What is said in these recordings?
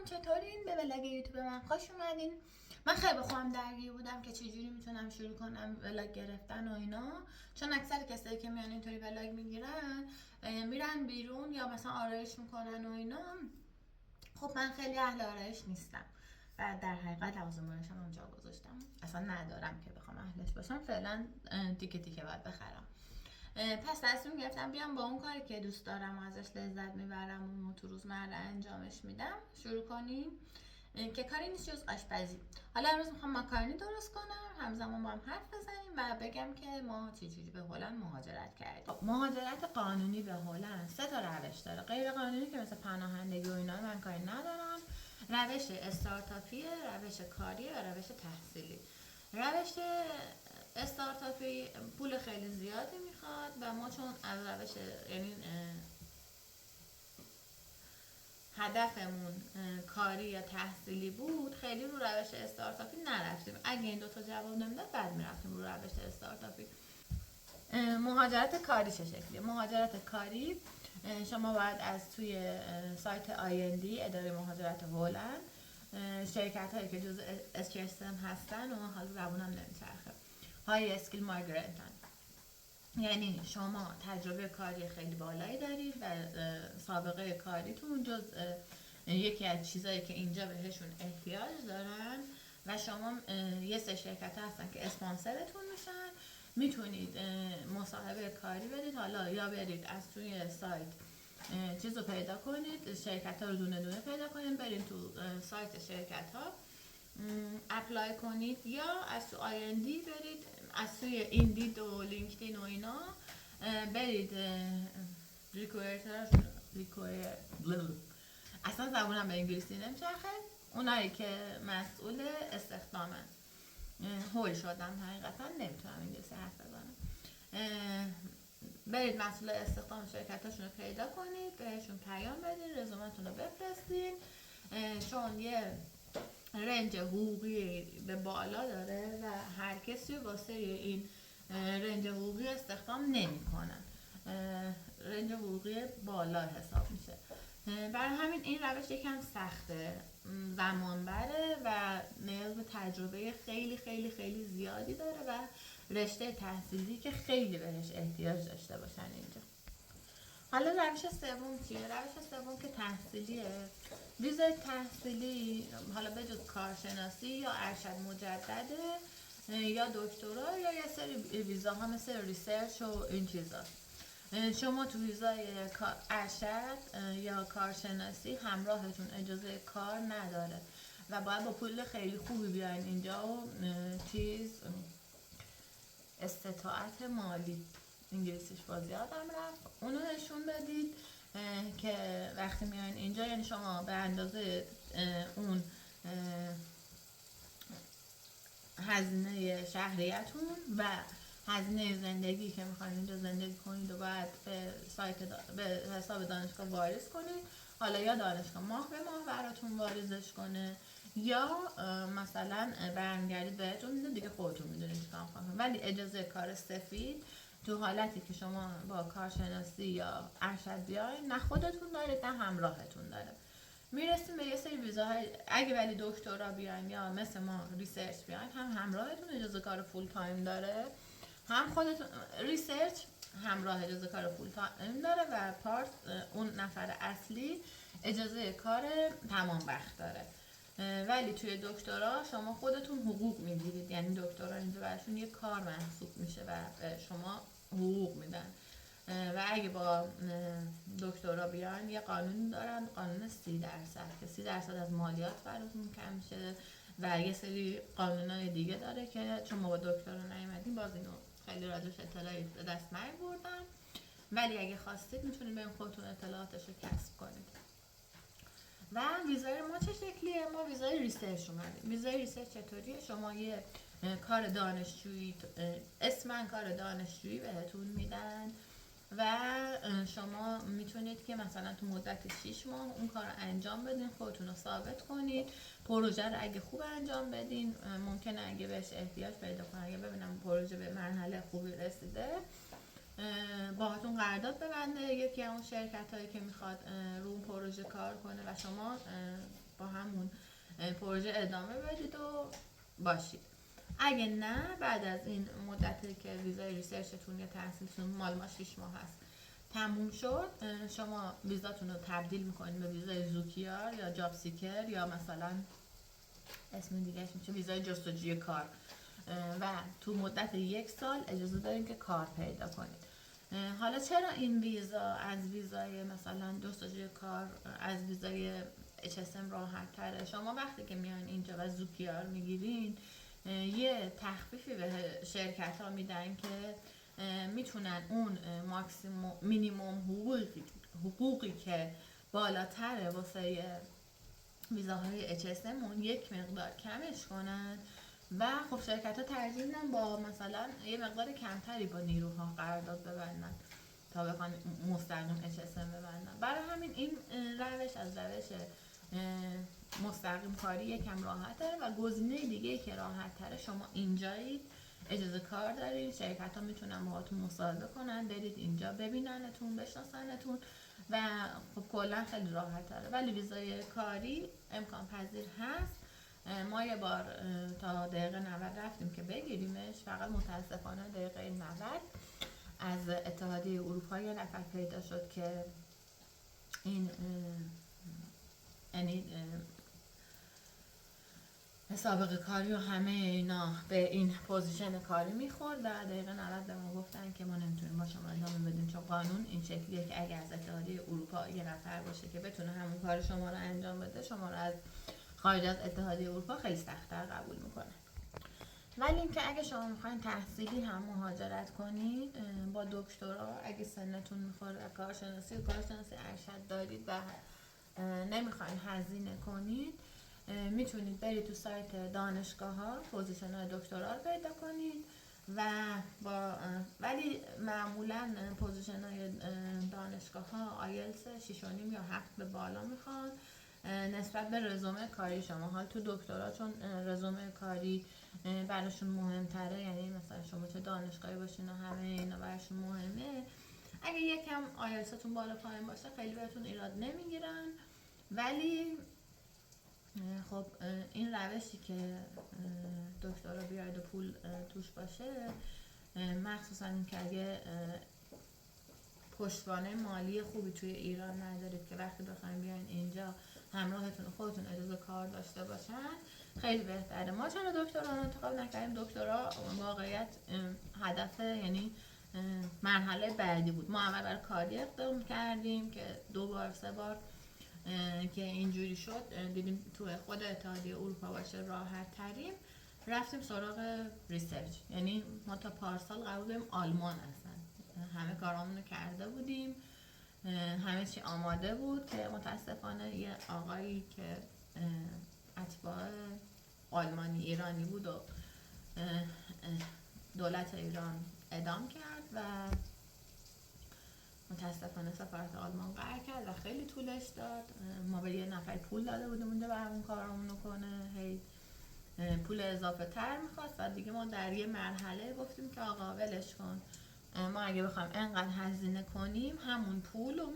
سلام، چطورین؟ به ولاگ یوتیوب من خوش اومدین. من خیلی با خودم درگیر بودم که چجوری میتونم شروع کنم ولاگ گرفتن و اینا، چون اکثر کسایی که میان اینطوری ولاگ میگیرن میرن بیرون یا مثلا آرایش میکنن و اینا. خب من خیلی اهل آرایش نیستم و در حقیقت لوازم آرایشم اونجا گذاشتم، اصلا ندارم که بخوام اهلش باشم. فعلا تیکه تیکه باید بخرم. پس تصمیم گرفتم بیام با اون کاری که دوست دارم و ازش لذت میبرم و تو روزمره انجامش میدم شروع کنیم، که کاری نیست جز آشپزی. حالا امروز میخوام ماکارونی درست کنم، همزمان با هم حرف بزنیم و بگم که ما چجوری به هلند مهاجرت کردیم. مهاجرت قانونی به هلند 3 تا روش داره. غیر قانونی که مثل پناهندگی و اینا من کاری ندارم، روش استارتاپی، روش کاری و روش تحصیلی. روش استارتاپی پول خیلی زیادی میخواد و ما چون از روش یعنی هدفمون کاری یا تحصیلی بود، خیلی رو روش استارتاپی نرفتیم. اگه این دوتا جواب نمیداد بعد میرفتیم رو روش استارتاپی. مهاجرت کاری چه شکلیه؟ مهاجرت کاری شما باید از توی سایت IND اداره مهاجرت هلند، شرکت هایی که جز SKSM هستن و حالا زبونم نمیچرخه، های اسکیل مایگرنتن، یعنی شما تجربه کاری خیلی بالایی دارید و سابقه کاریتون جز یکی از چیزایی که اینجا بهشون احتیاج دارن و شما یه سه شرکت هستن که اسپانسرتون میشن، میتونید مصاحبه کاری بدید. حالا یا برید از توی سایت چیز رو پیدا کنید، شرکت ها رو دونه دونه پیدا کنید، برید تو سایت شرکت ها اپلای کنید، یا از تو آیندی برید از توی ایندید و لینکدین و اینا برید اصلا زبونم به انگلیسی نمیچرخه، اونایی که مسئول استخدامن. هول شدم حقیقتا، نمیتونم انگلیسی حرف بزنم. برید مسئول استخدام شرکت هاشون رو پیدا کنید، بهشون پیام بدید، رزومتون رو بفرستین، چون یه رنج حقوقی به بالا داره و هر کسی واسه این رنج حقوقی استخدام نمی کنن. رنج حقوقی بالا حساب میشه. برای همین این روش یکم سخته، زمان بره و نیاز به تجربه خیلی خیلی خیلی زیادی داره و رشته تحصیلی که خیلی بهش احتیاج داشته باشن اینجا. حالا روش سوم چیه؟ روش سوم که تحصیلیه. ویزای تحصیلی حالا بجز کارشناسی یا ارشد مجدده یا دکترا یا یه سری ویزاها مثل ریسرچ و این چیزا. شما تو ویزای ارشد یا کارشناسی همراهتون اجازه کار نداره و باید با پول خیلی خوبی بیاین اینجا و استطاعت مالی، انگلیسیش باز یادم رفت، اونو نشون بدید که وقتی میاین اینجا یعنی شما به اندازه اون هزینه شهریتون و هزینه زندگی که میخواین اینجا زندگی کنید و باید به حساب دانشگاه واریز کنید. حالا یا دانشگاه ماه به ماه براتون واریزش کنه یا مثلا برمیگردید بهتون میده، دیگه خودتون میدونید چیکار کنید. ولی اجازه کار سفید تو حالتی که شما با کارشناسی یا ارشد بیاین، نه خودتون دارید نه همراهتون داره. میرسیم به یه سری ویزاهای، اگه ولی دکترا بیاین یا مثل ما ریسرچ بیاین، هم همراهتون اجازه کار فول تایم داره، هم خودتون ریسرچ همراه اجازه کار فول تایم داره و پارت اون نفر اصلی اجازه کار تمام وقت داره. ولی توی دکترا شما خودتون حقوق میگیرید، یعنی دکترا اینجا براشون یه کار محسوب میشه و شما حقوق میدن. و اگه با دکترا بیان یه قانون دارن، قانون 30% که 30% از مالیات براتون کم میشه و یه سری قانونای دیگه داره که چون ما با دکترا نیومدیم باز اینو خیلی راجعش اطلاعی به دست نیاوردم، ولی اگه خواستید میتونید به خودتون اطلاعاتش رو کسب کنید. و ویزای ما چه شکلیه؟ ما ویزای ریسرچ اومدیم. ویزای ریسرچ چطوریه؟ شما یه کار دانشجویی، اسمن کار دانشجویی بهتون میدن و شما میتونید که مثلا تو مدت 6 ماه اون کار رو انجام بدین، خودتون رو ثابت کنید. پروژه رو اگه خوب انجام بدین، ممکنه اگه بهش احتیاج پیدا کنه، اگه ببینم پروژه به مرحله خوبی رسیده، باهاتون قرارداد ببنده یکی از اون شرکت هایی که میخواد رو اون پروژه کار کنه و شما با همون پروژه ادامه بدید و باشید. اگه نه بعد از این مدتی که ویزای ریسرچتون یا تحصیلتون مال 6 ماه هست تموم شد، شما ویزاتون رو تبدیل میکنید به ویزای زوکیار یا جاب سیکر یا مثلا اسم دیگهش میشه ویزای جستجوی کار و تو مدت 1 سال اجازه دارین که کار پیدا کنید. حالا چرا این ویزا از ویزای مثلا جستجوی کار از ویزای HSM راحت تره؟ شما وقتی که میان اینجا و زوکیار میگیرین یه تخفیفی به شرکت ها میدن که میتونن اون مینیموم حقوقی که بالاتره واسه ویزاهای HSM اون یک مقدار کمش کنن و خب شرکت ها ترجیح میدن با مثلا یه مقدار کمتری با نیروها قرارداد ببندن تا بخوان مستقیم HSM ببندن. برای همین این روش از روش مستقیم کاری یکم راحته و گزینه دیگه که راحت تره شما اینجایید، اجازه کار دارید، شرکت ها میتونن باهاتون مصاحبه کنن، برید اینجا ببیننتون، بشناسنتون و خب کلا خیلی راحت تره. ولی ویزای کاری امکان پذیر هست. ما یه بار تا دقیقه 90 رفتیم که بگیریمش، فقط متاسفانه دقیقه 90 از اتحادیه اروپا یه نفر پیدا شد که این یعنی سابقه کاری و همه اینا به این پوزیشن کاری میخورد و دقیقه 90 به ما گفتن که ما نمیتونیم با شما ادامه بدیم، چون قانون این شکلیه که اگه از اتحادیه اروپا یه نفر باشه که بتونه همون کار شما رو انجام بده، شما رو از خارج از اتحادیه اروپا خیلی سخت‌تر قبول میکنه. ولی اینکه اگه شما میخواین تحصیلی هم مهاجرت کنید با دکترا، اگه سنتون میخوره کارشناسی ارشد دارید و نمیخواین هزینه کنید، میتونید برید تو سایت دانشگاه ها پوزیشن های دکترا رو پیدا کنید و ولی معمولا پوزیشن های دانشگاه ها آیلتس 6.5 یا 7 به بالا میخوان نسبت به رزومه کاری شما. حال تو دکترا چون رزومه کاری براشون مهمتره، یعنی مثلا شما چه دانشگاهی باشین و همه اینا براشون مهمه، اگه یکم آیلتستون بالا پایین باشه خیلی بهتون ایراد نمیگیرن. ولی خب این روشی که دکترا بیاید و پول توش باشه، مخصوصا این که اگه پشتوانه مالی خوبی توی ایران ندارید که وقتی بخواید بیاین اینجا همراهتون خودتون اجازه کار داشته باشن، خیلی بهتره. ما چرا دکترا رو انتخاب نکردیم؟ دکترا واقعیت هدف یعنی مرحله بعدی بود. ما اول برای کاری اقدام کردیم که 2 بار 3 بار که اینجوری شد دیدیم توی خود اتحادیه اروپا باشه راحت تریم، رفتیم سراغ ریسرچ. یعنی ما تا پارسال قرار بودیم آلمان هستن، همه کارامونو کرده بودیم، همه چی آماده بود که متاسفانه یه آقایی که اتباع آلمانی ایرانی بود و دولت ایران اعدام کرد و متاسفانه سفارت آلمان قهر کرد و خیلی طولش داد. ما به یه نفر پول داده بودیم اونجا برامون کارامونو کنه، هی پول اضافه تر میخواست و دیگه ما در یه مرحله گفتیم که آقا ولش کن، ما اگه بخوایم انقدر هزینه کنیم همون پول رو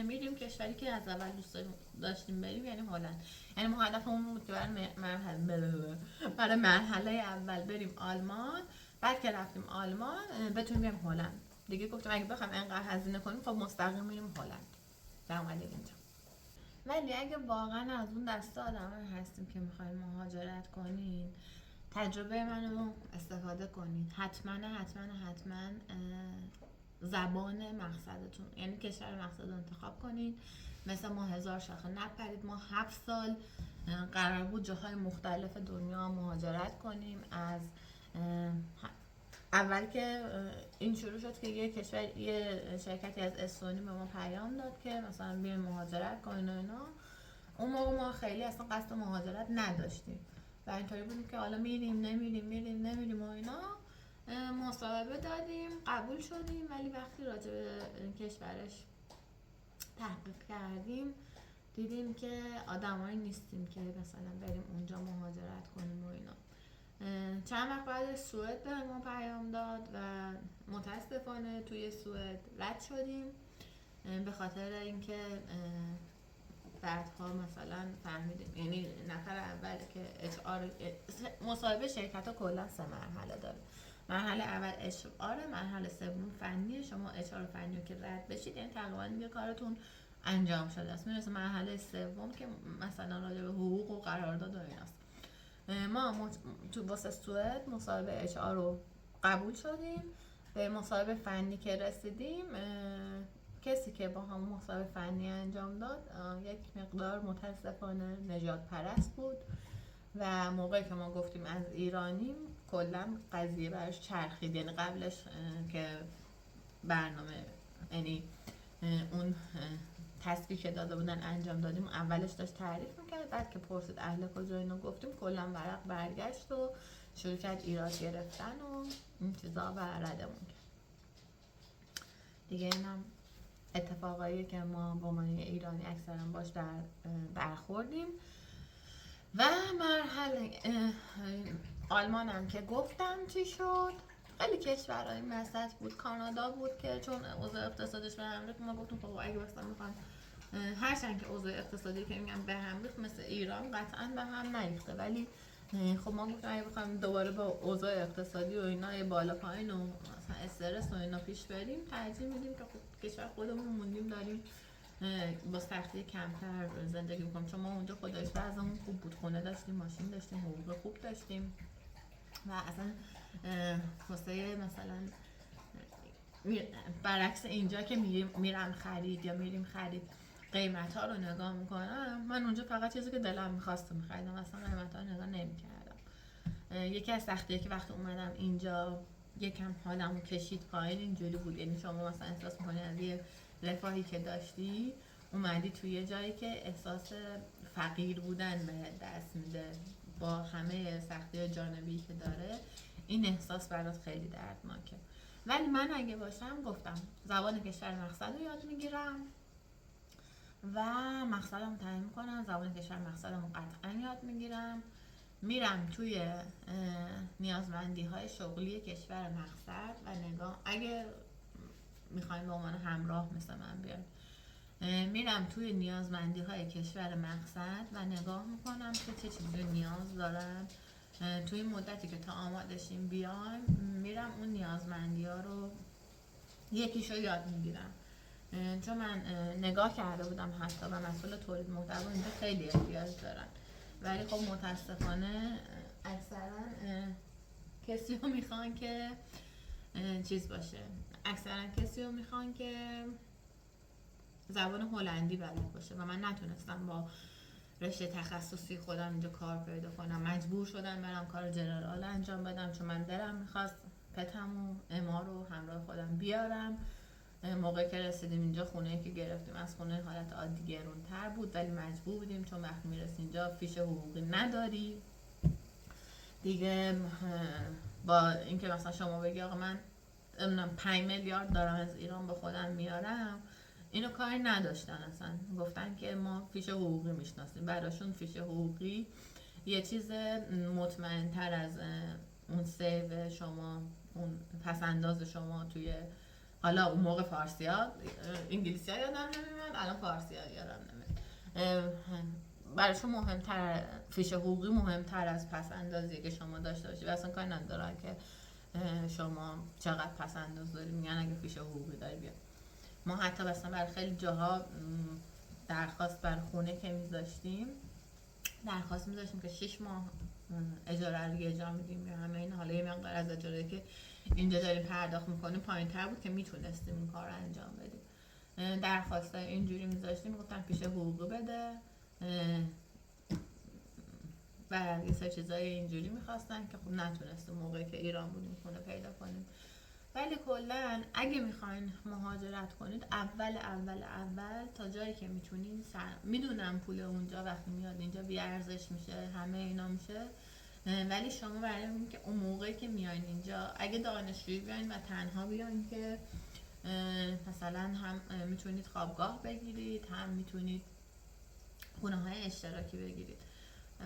میدیم کشوری که از اول دوست داشتیم بریم، یعنی هلند. یعنی ما هدفمون بود که برای مرحله اول بریم آلمان، بعد که رفتیم آلمان بتونیم بریم هلند. دیگه گفتم اگه بخوایم انقدر هزینه کنیم خب مستقیم میریم هلند و اومدیم اینجا. ولی اگه واقعا از اون دسته آدم هستیم که میخوایم مهاجرت کنین، تجربه منو استفاده کنید. حتما زبان مقصدتون، یعنی کشور مقصد رو انتخاب کنید. مثل ما 1000 شاخه نپرید. ما 7 سال قرار بود جاهای مختلف دنیا مهاجرت کنیم. از اول که این شروع شد که یه شرکتی از استونی به ما پیام داد که مثلا بیاین مهاجرت کنین و اینا. اون موقع ما خیلی اصلا قصد مهاجرت نداشتیم و اینطوری بودیم که حالا میریم و اینا. مصاحبه دادیم، قبول شدیم، ولی وقتی راجع به کشورش تحقیق کردیم دیدیم که آدمایی نیستیم که مثلا بریم اونجا مهاجرت کنیم و اینا. چند وقت بعد سوئد به ما پیام داد و متاسفانه توی سوئد رد شدیم به خاطر اینکه بعدها مثلا فهمیدیم، یعنی نفر اول که HR مصاحبه شرکت ها کلا 3 مرحله داره. مرحله اول HR، مرحله سوم فنیه. شما HR فنی رو که رد بشید یعنی تقریبا دیگه کارتون انجام شده است. میرسه مرحله سوم که مثلا راجع به حقوق و قرارداد و ایناست. ما تو واسه سوئد مصاحبه HR رو قبول شدیم. به مصاحبه فنی که رسیدیم، کسی که با هم مصاحبه فنی انجام داد یک مقدار متاسفانه نژاد پرست بود و موقعی که ما گفتیم از ایرانیم کلا قضیه براش چرخید. یعنی قبلش که برنامه، یعنی اون تصویری که داده بودن انجام دادیم، اولش داشت تعریف میکرد، بعد که پرسید اهل کجا اینو گفتیم کلا ورق برگشت و شروع کرد ایراد گرفتن و این چیزا و ردمون کرد دیگه. اینم اتفاقایی که ما با من ایرانی اکثرا باش برخوردیم. و مرحله آلمان هم که گفتم چی شد. خیلی کشورهای وسط بود. کانادا بود که چون اوضاع اقتصادش به هم ریخت، ما گفتیم خب اگه مثلا میخوان هرچند که اوضاع اقتصادی که میگم به هم ریخت مثل ایران قطعا به هم نریخته، ولی خب ما گفتیم اگه بخوایم دوباره با اوضاع اقتصادی و اینا بالا پایین و مثلا استرس و اینا پیش بریم، ترجیح میدیم که خب کشور خودمون موندیم داریم با سختی کمتر زندگی میکنم. چون ما اونجا خدایش وضعمون خوب بود، خونه داشتیم، ماشین داشتیم، حقوق خوب داشتیم و اصلا واسه مثلا برعکس اینجا که میرم خرید یا میریم خرید قیمت ها رو نگاه میکنم، من اونجا فقط چیزی که دلم میخواست میخریدم، اصلا قیمت ها رو نگاه نمیکردم. یکی از سختیه که وقتی اومدم اینجا یکم حالمو کشید پایین اینجوری بود. یعنی شما مثلا احساس میکنی از یه رفاهی که داشتی اومدی توی یه جایی که احساس فقیر بودن به دست میده با همه سختی جانبی که داره. این احساس برات خیلی دردناکه. ولی من اگه باشم گفتم زبان کشور مقصد رو یاد میگیرم و مقصدم تعیین میکنم. زبان کشور مقصدم قطعا یاد میگیرم، میرم توی نیازمندی های شغلی کشور مقصد و نگاه، اگه میخوایم به عنوان همراه مثل من بیایم، میرم توی نیازمندی های کشور مقصد و نگاه میکنم که چه چیزی نیاز دارن. توی مدتی که تا آمادشیم بیایم میرم اون نیازمندی ها رو یکیشو یاد میگیرم. چون من نگاه کرده بودم حتی و مسئول تولید محتوا اینجا خیلی احتیاج دارن، ولی خب متاسفانه اکثرا کسی رو میخوان که چیز باشه، اکثرا کسی رو میخوان که زبان هلندی بلد باشه و من نتونستم با رشته تخصصی خودم اینجا کار پیدا کنم. مجبور شدم برم کار جنرال انجام بدم چون من دلم میخواست پتم و اما رو همراه خودم بیارم. موقعی که رسیدیم اینجا خونه که گرفتیم از خونه حالت عادی گرونتر بود، ولی مجبور بودیم چون وقتی میرسی اینجا فیش حقوقی نداری دیگه. با اینکه مثلا شما بگی آقا من 5 میلیارد دارم از ایران با خودم میارم، اینو کاری نداشتن، اصلا گفتن که ما فیش حقوقی میشناسیم. براشون فیش حقوقی یه چیز مطمئن تر از اون سیو شما، اون پسنداز شما توی حالا اون موقع فارسی ها، انگلیسی ها یادم نمیاد، الان فارسی ها یادم نمیاد. براشون مهمتر، فیش حقوقی مهمتر از پسندازی که شما داشته باشی و اصلا کاری ندارن که شما چقدر پسنداز داری، میگن اگه فیش حقوقی داری بیا. ما حتی مثلا برای خیلی جاها درخواست بر خونه که میذاشتیم درخواست میذاشتیم که 6 ماه اجاره رو اجرا میدیم یا همه این. حالا یه مقدار از اجاره که اینجا داریم پرداخت میکنیم پایین تر بود که میتونستیم این کار رو انجام بدیم. درخواست اینجوری میذاشتیم گفتن پیش حقوقی بده و یه سر چیزای اینجوری میخواستن که خب نتونستیم موقعی که ایران بودیم خونه پیدا کنیم. ولی کلا اگه میخواین مهاجرت کنید اول تا جایی که میتونین میدونم پول اونجا وقتی میاد اینجا بیارزش میشه، همه اینا میشه، ولی شما برای این که اون موقعی که میاین اینجا اگه دانشجویی بیاین و تنها بیاین که مثلا هم میتونید خوابگاه بگیرید هم میتونید خونه های اشتراکی بگیرید.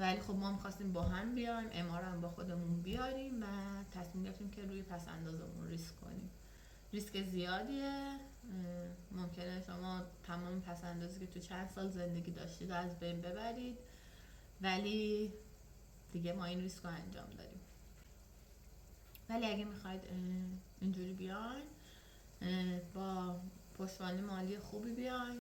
ولی خب ما میخواستیم با هم بیایم، امارا هم با خودمون بیاریم و تصمیم گرفتیم که روی پس اندازمون ریسک کنیم. ریسک زیادیه، ممکنه شما تمام پس‌اندازی که تو چند سال زندگی داشتید از بین ببرید، ولی دیگه ما این ریسک رو انجام داریم. ولی اگه میخواید اینجوری بیاین با پشتوانه مالی خوبی بیاین